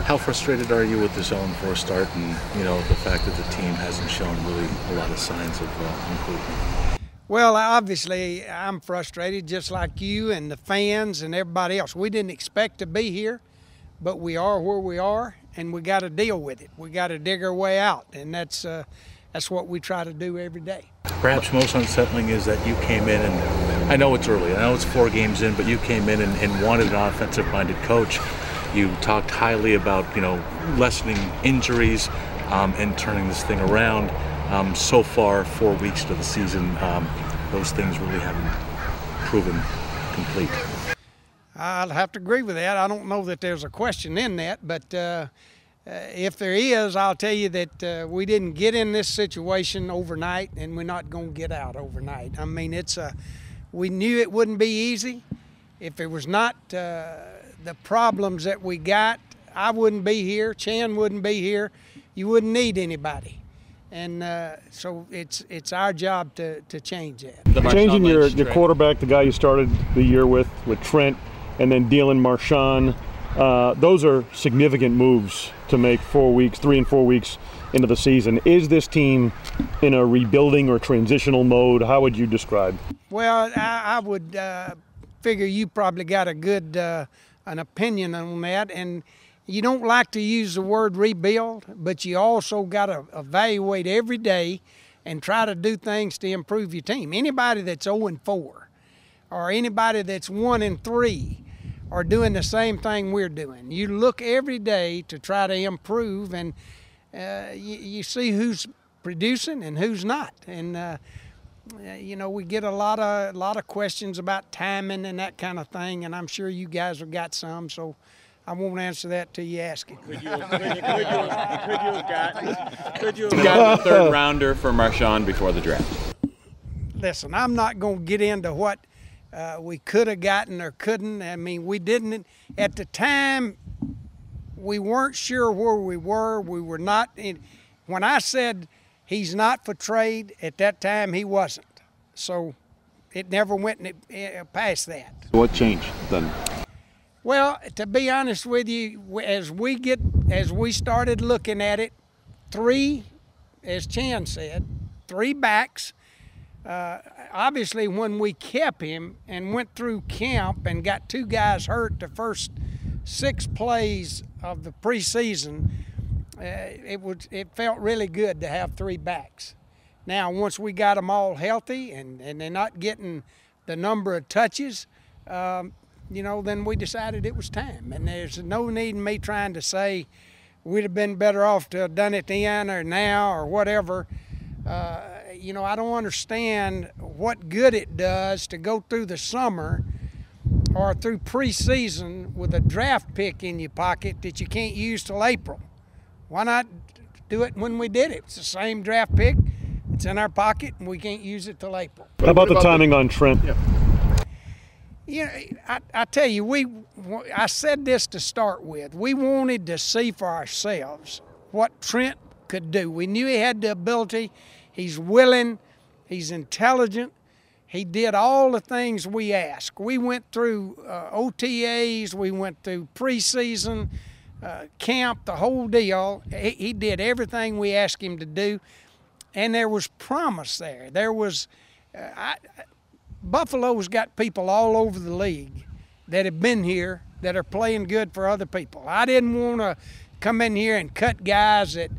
How frustrated are you with the 0-4 start and, the fact that the team hasn't shown really a lot of signs of improvement? Well, obviously, I'm frustrated just like you and the fans and everybody else. We didn't expect to be here, but we are where we are, and we got to deal with it. We got to dig our way out, and that's what we try to do every day. Perhaps most unsettling is that you came in, and I know it's early, I know it's 4 games in, but you came in and wanted an offensive-minded coach. You talked highly about, lessening injuries and turning this thing around. So far, 4 weeks to the season, those things really haven't proven complete. I'll have to agree with that. I don't know that there's a question in that, but if there is, I'll tell you that we didn't get in this situation overnight, and we're not going to get out overnight. I mean, we knew it wouldn't be easy. If it was not the problems that we got, I wouldn't be here, Chan wouldn't be here, you wouldn't need anybody. And so it's our job to change that. Changing your quarterback, the guy you started the year with Trent, and then Dealin Marchand, those are significant moves to make 3 and 4 weeks into the season. Is this team in a rebuilding or transitional mode? How would you describe? Well, I would figure you probably got a good an opinion on that, and you don't like to use the word rebuild, but you also got to evaluate every day and try to do things to improve your team. Anybody that's 0-4 or anybody that's 1-3 are doing the same thing we're doing. You look every day to try to improve, and you see who's producing and who's not. And we get a lot of questions about timing and that kind of thing, and I'm sure you guys have got some, so I won't answer that till you ask it. Could you have gotten a third rounder for Marchand before the draft? Listen, I'm not going to get into what we could have gotten or couldn't. I mean, we didn't at the time. We weren't sure where we were. We were not in. When I said he's not for trade, at that time he wasn't. So it never went past that. What changed then? Well, to be honest with you, as we started looking at it, 3, as Chan said, 3 backs. Obviously, when we kept him and went through camp and got 2 guys hurt the first 6 plays of the preseason, it felt really good to have 3 backs. Now, once we got them all healthy and they're not getting the number of touches, then we decided it was time. And there's no need in me trying to say we'd have been better off to have done it then or now or whatever. I don't understand what good it does to go through the summer or through preseason with a draft pick in your pocket that you can't use till April. Why not do it when we did it? It's the same draft pick. It's in our pocket, and we can't use it till April. How about the timing on Trent? Yeah. I tell you, I said this to start with. We wanted to see for ourselves what Trent could do. We knew he had the ability. He's willing. He's intelligent. He did all the things we asked. We went through OTAs. We went through preseason, camp, the whole deal. He did everything we asked him to do, and there was promise there. There was Buffalo's got people all over the league that have been here that are playing good for other people. I didn't want to come in here and cut guys that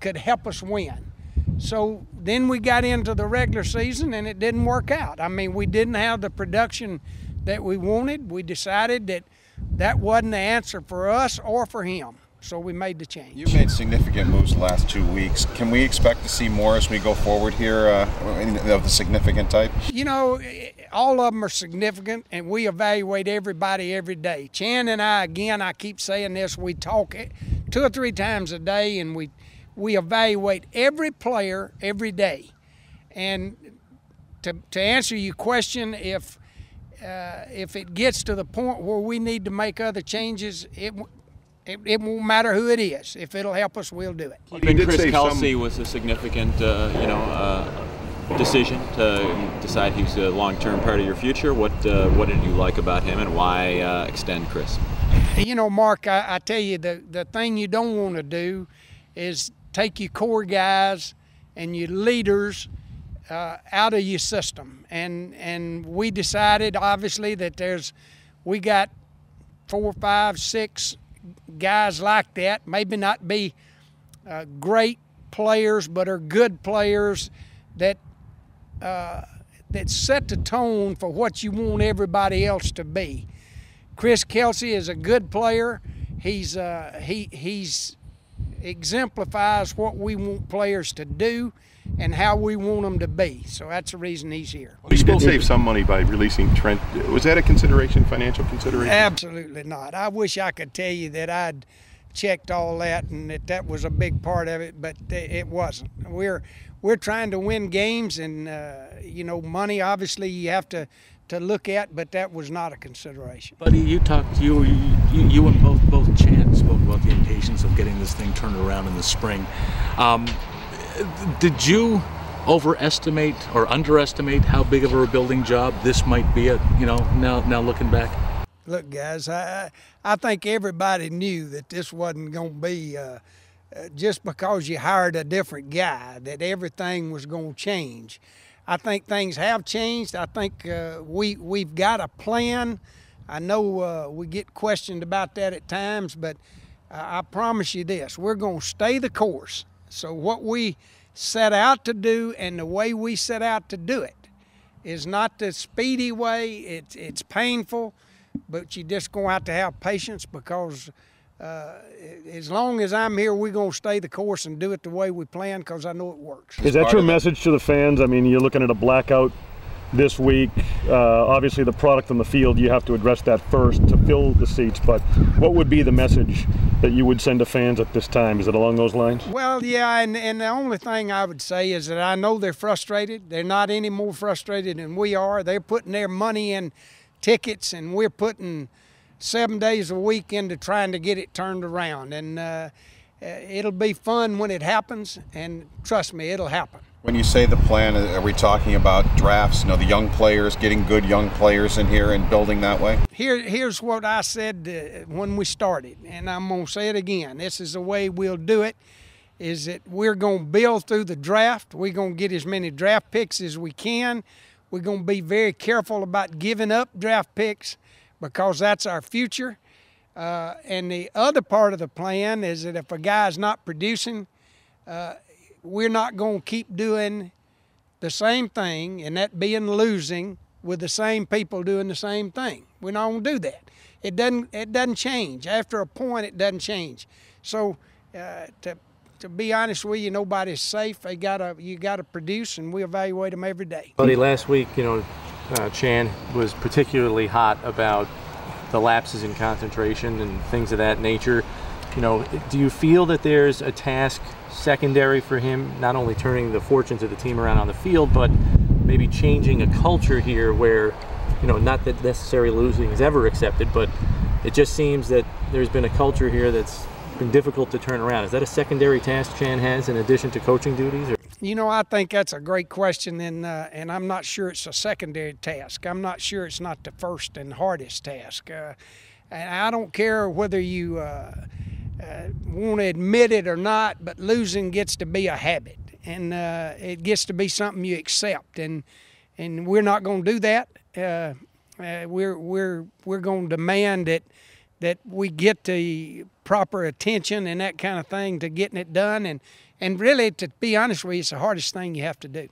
could help us win. So then we got into the regular season, and it didn't work out. I mean, we didn't have the production that we wanted. We decided that wasn't the answer for us or for him. So we made the change. You made significant moves the last 2 weeks. Can we expect to see more as we go forward here of the significant type? All of them are significant, and we evaluate everybody every day. Chan and I, again, I keep saying this, we talk 2 or 3 times a day, and we evaluate every player every day. And to answer your question, if it gets to the point where we need to make other changes, it won't matter who it is. If it'll help us, we'll do it. I think Chris Kelsey was a significant, decision to decide he's a long-term part of your future. What did you like about him, and why extend Chris? You know, Mark, I tell you, the thing you don't want to do is take your core guys and your leaders out of your system. And we decided, obviously, that we got 4, 5, 6 guys like that. Maybe not be great players, but are good players that set the tone for what you want everybody else to be. Chris Kelsey is a good player. He's exemplifies what we want players to do and how we want them to be. So that's the reason he's here. You still save some money by releasing Trent. Was that a consideration, financial consideration? Absolutely not. I wish I could tell you that I'd checked all that and that was a big part of it, but it wasn't. We're trying to win games, and you know, money obviously you have to look at, but that was not a consideration. Buddy, you and both Chan spoke about the impatience of getting this thing turned around in the spring. Did you overestimate or underestimate how big of a rebuilding job this might be? Now looking back. Look, guys, I think everybody knew that this wasn't going to be just because you hired a different guy, that everything was going to change. I think things have changed. I think we've got a plan. I know we get questioned about that at times, but I promise you this, we're going to stay the course. So what we set out to do and the way we set out to do it is not the speedy way. It's painful, but you just going to have to have patience, because as long as I'm here, we're going to stay the course and do it the way we plan, because I know it works. Is that your message to the fans? I mean, you're looking at a blackout this week. Obviously, the product on the field, you have to address that first to fill the seats. But what would be the message that you would send to fans at this time? Is it along those lines? Well, yeah, and the only thing I would say is that I know they're frustrated. They're not any more frustrated than we are. They're putting their money in tickets, and we're putting 7 days a week into trying to get it turned around. And it'll be fun when it happens, and trust me, it'll happen. When you say the plan, are we talking about drafts, the young players, getting good young players in here and building that way? Here's what I said when we started, and I'm going to say it again. This is the way we'll do it, is that we're going to build through the draft. We're going to get as many draft picks as we can. We're going to be very careful about giving up draft picks, because that's our future. And the other part of the plan is that if a guy's not producing, we're not going to keep doing the same thing, and that being losing with the same people doing the same thing. We're not going to do that. It doesn't change. After a point, it doesn't change. So to be honest with you, nobody's safe. You gotta produce, and we evaluate them every day. Buddy, last week, Chan was particularly hot about the lapses in concentration and things of that nature. Do you feel that there's a task secondary for him, not only turning the fortunes of the team around on the field, but maybe changing a culture here where, not that necessarily losing is ever accepted, but it just seems that there's been a culture here that's been difficult to turn around. Is that a secondary task Chan has in addition to coaching duties? Or? I think that's a great question, and I'm not sure it's a secondary task. I'm not sure it's not the first and hardest task. And I don't care whether you want to admit it or not, but losing gets to be a habit, and it gets to be something you accept, and we're not going to do that. We're going to demand that we get the proper attention and that kind of thing to getting it done, and really, to be honest with you, it's the hardest thing you have to do.